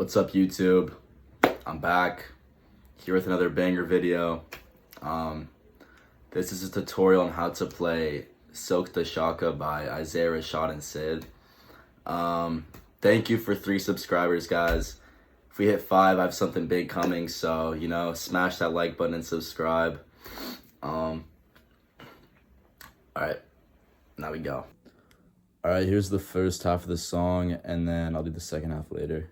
What's up, YouTube? I'm back here with another banger video. This is a tutorial on how to play Silkk the Shocka by Isaiah, Rashad, and Sid. Thank you for 3 subscribers, guys. If we hit 5, I have something big coming, so, you know, smash that like button and subscribe. Alright, now we go. Alright, here's the first half of the song, and then I'll do the second half later.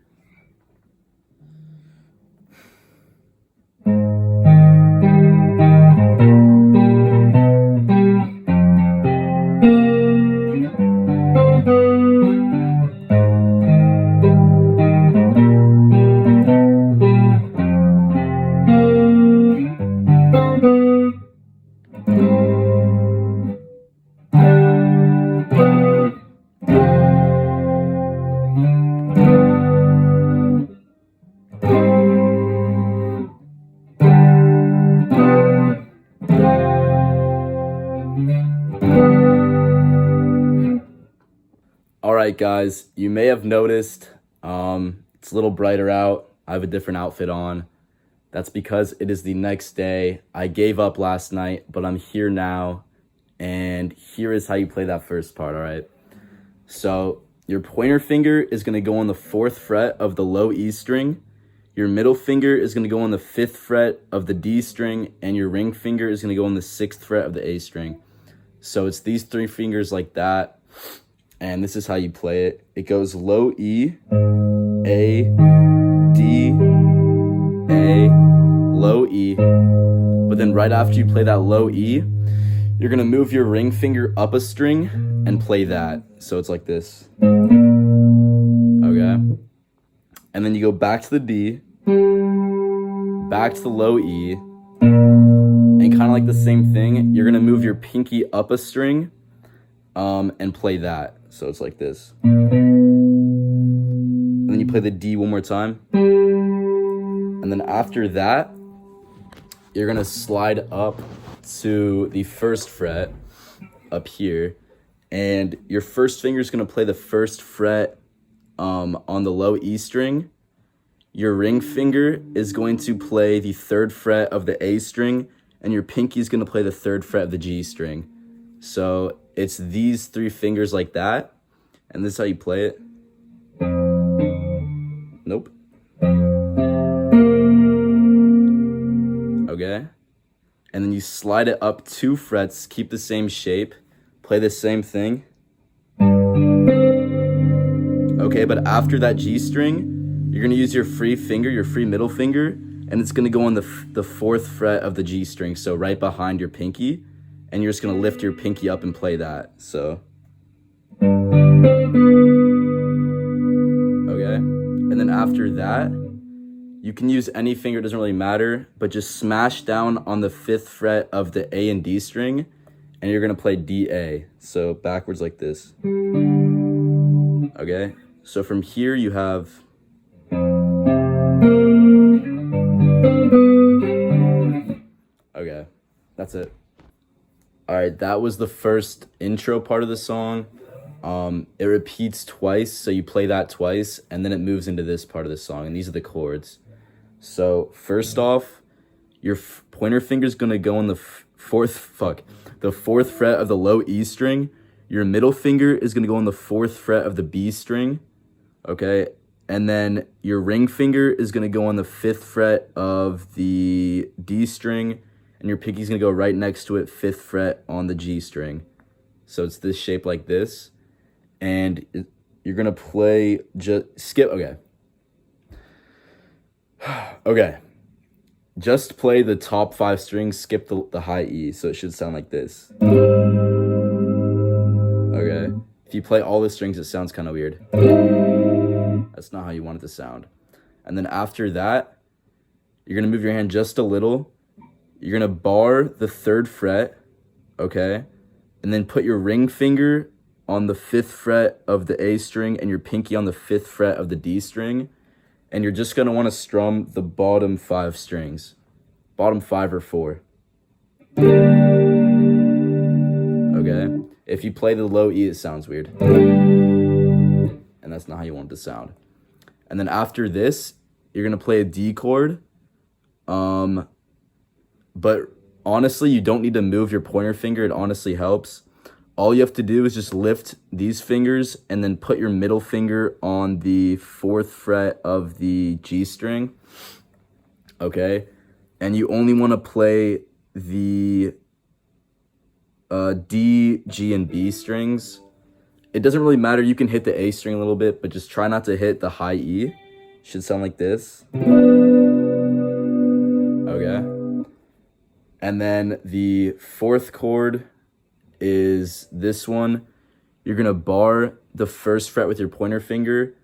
Alright guys, you may have noticed it's a little brighter out. I have a different outfit on. That's because it is the next day. I gave up last night, but I'm here now. And here is how you play that first part, alright? So your pointer finger is going to go on the 4th fret of the low E string. Your middle finger is going to go on the 5th fret of the D string. And your ring finger is going to go on the 6th fret of the A string. So it's these 3 fingers like that. And this is how you play it. It goes low E, A, D, A, low E. But then right after you play that low E, you're gonna move your ring finger up a string and play that. So it's like this. Okay? And then you go back to the D, back to the low E, and kind of like the same thing, you're gonna move your pinky up a string and play that. So it's like this. And then you play the D one more time. And then after that, you're gonna slide up to the 1st fret up here. And your first finger is gonna play the 1st fret on the low E string. Your ring finger is going to play the 3rd fret of the A string. And your pinky is gonna play the 3rd fret of the G string. So it's these 3 fingers like that, and this is how you play it. Nope. Okay. And then you slide it up 2 frets, keep the same shape, play the same thing. Okay, but after that G string, you're gonna use your free finger, your free middle finger, and it's gonna go on the 4th fret of the G string, so right behind your pinky. And you're just gonna lift your pinky up and play that, so. Okay, and then after that, you can use any finger, it doesn't really matter, but just smash down on the 5th fret of the A and D string, and you're gonna play D, A, so backwards like this. Okay, so from here you have. Okay, that's it. Alright, that was the first intro part of the song. It repeats twice, so you play that twice, and then it moves into this part of the song, and these are the chords. So, first off, your pointer finger's gonna go on the 4th fret of the low E string. Your middle finger is gonna go on the 4th fret of the B string, okay? And then your ring finger is gonna go on the 5th fret of the D string, and your pinky's gonna go right next to it, 5th fret on the G string. So it's this shape like this. And you're gonna play, okay. Okay. Just play the top 5 strings, skip the high E, so it should sound like this. Okay. If you play all the strings, it sounds kind of weird. That's not how you want it to sound. And then after that, you're gonna move your hand just a little. You're gonna bar the 3rd fret, okay? And then put your ring finger on the 5th fret of the A string and your pinky on the 5th fret of the D string. And you're just gonna wanna strum the bottom 5 strings. Bottom 5 or 4. Okay? If you play the low E, it sounds weird. And that's not how you want it to sound. And then after this, you're going to play a D chord. But honestly, you don't need to move your pointer finger. It honestly helps. All you have to do is just lift these fingers and then put your middle finger on the 4th fret of the G string. Okay? And you only want to play the D, G, and B strings. It doesn't really matter. You can hit the A string a little bit, but just try not to hit the high E. Should sound like this. Okay. And then the 4th chord is this one. You're going to bar the 1st fret with your pointer finger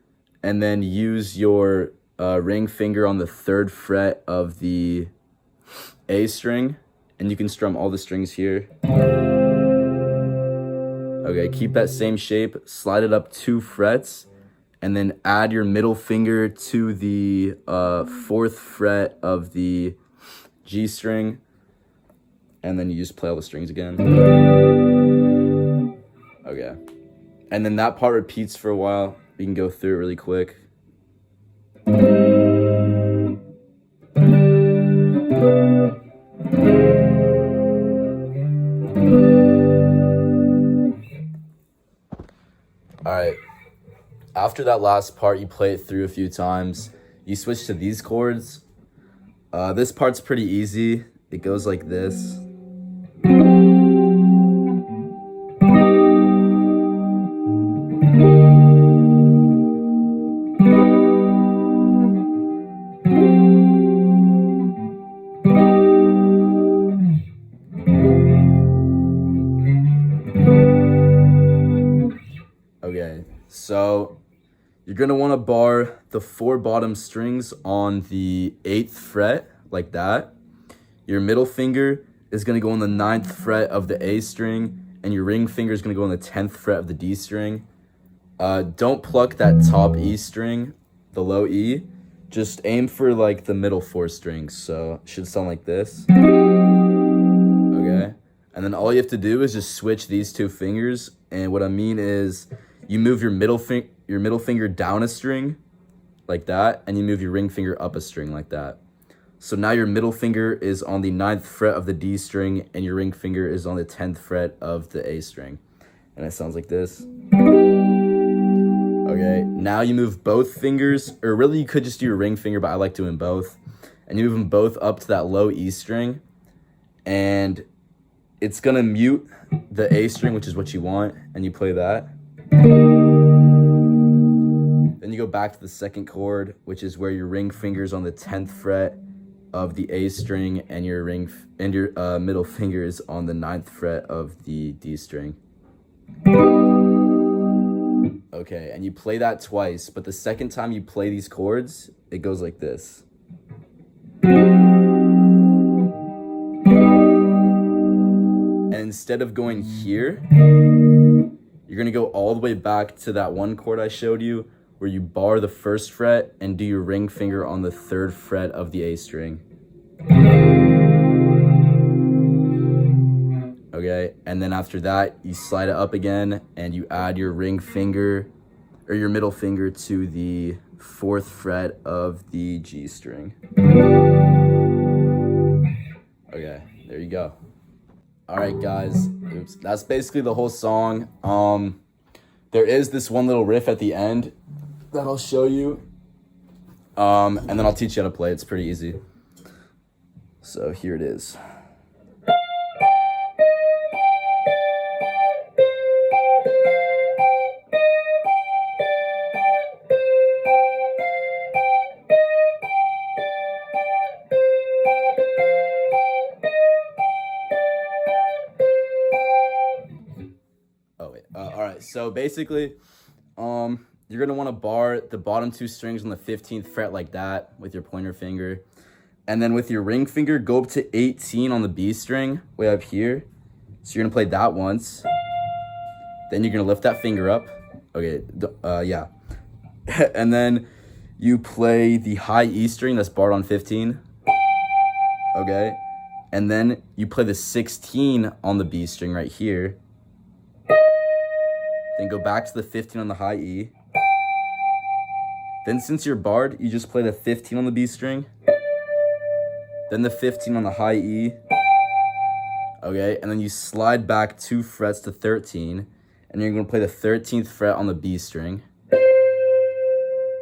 and then use your ring finger on the 3rd fret of the A string. And you can strum all the strings here. Okay, keep that same shape, slide it up 2 frets, and then add your middle finger to the 4th fret of the G string, and then you just play all the strings again. Okay, and then that part repeats for a while. We can go through it really quick. All right, after that last part, you play it through a few times. You switch to these chords. This part's pretty easy. It goes like this. Okay, so you're going to want to bar the 4 bottom strings on the 8th fret, like that. Your middle finger is going to go on the 9th fret of the A string, and your ring finger is going to go on the 10th fret of the D string. Don't pluck that top E string, the low E. Just aim for like the middle 4 strings, so it should sound like this. Okay, and then all you have to do is just switch these 2 fingers, and what I mean is you move your middle finger down a string, like that, and you move your ring finger up a string, like that. So now your middle finger is on the 9th fret of the D string, and your ring finger is on the 10th fret of the A string. And it sounds like this. Okay, now you move both fingers, or really you could just do your ring finger, but I like doing both. And you move them both up to that low E string, and it's gonna mute the A string, which is what you want, and you play that. Then you go back to the 2nd chord, which is where your ring finger's on the 10th fret of the A string, and your middle finger is on the 9th fret of the D string. Okay, and you play that twice, but the second time you play these chords, it goes like this. And instead of going here, you're gonna go all the way back to that one chord I showed you, where you bar the 1st fret and do your ring finger on the 3rd fret of the A string. Okay, and then after that, you slide it up again and you add your ring finger, or your middle finger, to the 4th fret of the G string. Okay, there you go. All right, guys, that's basically the whole song. There is this one little riff at the end that I'll show you, and then I'll teach you how to play. It's pretty easy. So here it is. Oh wait. All right. So basically, you're gonna want to bar the bottom 2 strings on the 15th fret like that with your pointer finger, and then with your ring finger, go up to 18 on the B string way up here. So you're gonna play that once. Then you're gonna lift that finger up. Okay. Yeah. And then you play the high E string that's barred on 15. Okay. And then you play the 16 on the B string right here. Then go back to the 15 on the high E. Then since you're barred, you just play the 15 on the B string, then the 15 on the high E, okay? And then you slide back 2 frets to 13, and you're gonna play the 13th fret on the B string.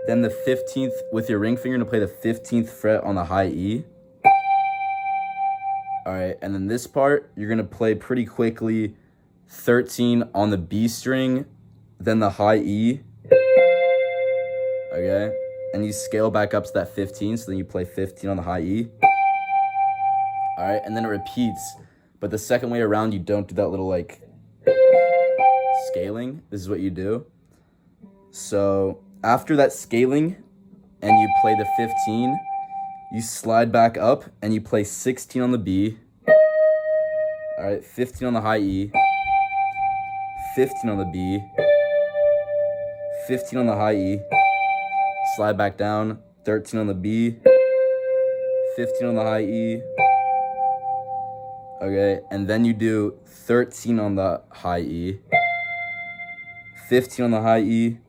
Then the 15th, with your ring finger, you're gonna play the 15th fret on the high E. All right, and then this part, you're gonna play pretty quickly 13 on the B string, then the high E, okay? And you scale back up to that 15, so then you play 15 on the high E. All right, and then it repeats, but the second way around, you don't do that little like scaling. This is what you do. So after that scaling, and you play the 15, you slide back up and you play 16 on the B. All right, 15 on the high E, 15 on the B, 15 on the high E, slide back down, 13 on the B, 15 on the high E, okay, and then you do 13 on the high E, 15 on the high E,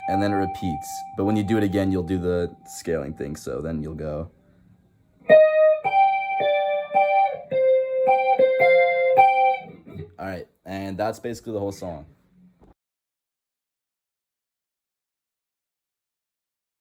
and then it repeats. But when you do it again, you'll do the scaling thing, so then you'll go. All right, and that's basically the whole song.